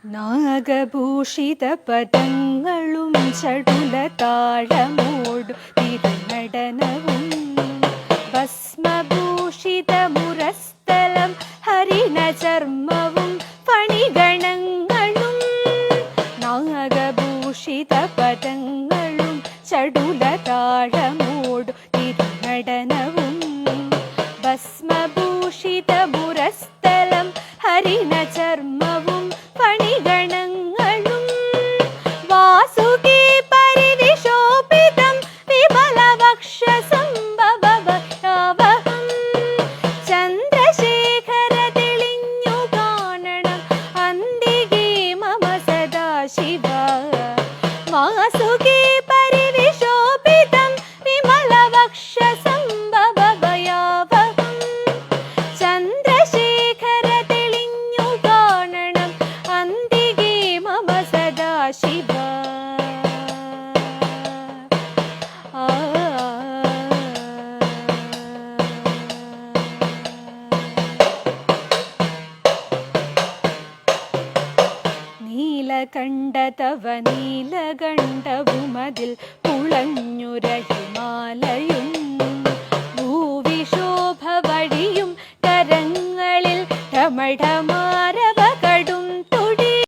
നാഗഭൂഷിത പദങ്ങളും ചടുല താഴമോടു തിരുനടനവും ഭസ്മഭൂഷിത മുരസ്ഥലം ഹരിണ ചർമ്മവും ഫണിഗണങ്ങളും നാഗഭൂഷിത പദങ്ങളും ചടുല താഴമോടു തിരുനടനവും ഭസ്മഭൂഷിത മുരസ്ഥലം ഹരിണ ചർമ്മവും ഫണിഗണങ്ങളും വാസുകി പരിവിശോഭിതം വിമലവക്ഷസംഭവഭയാവഹം ചന്ദ്രശേഖര തെളിഞ്ഞു കാണണം അന്തികേ മമ സദാശിവ വാസുകി പരിവിശോഭിതം വിമലവക്ഷസംഭവഭയാവഹം ചന്ദ്രശേഖര തെളിഞ്ഞു കാണണം അന്തികേ മമ സദാശിവ നീലകണ്ഠ തവ നീലകണ്ഠവുമതിൽ പുളഞ്ഞുര ഹിമാലയും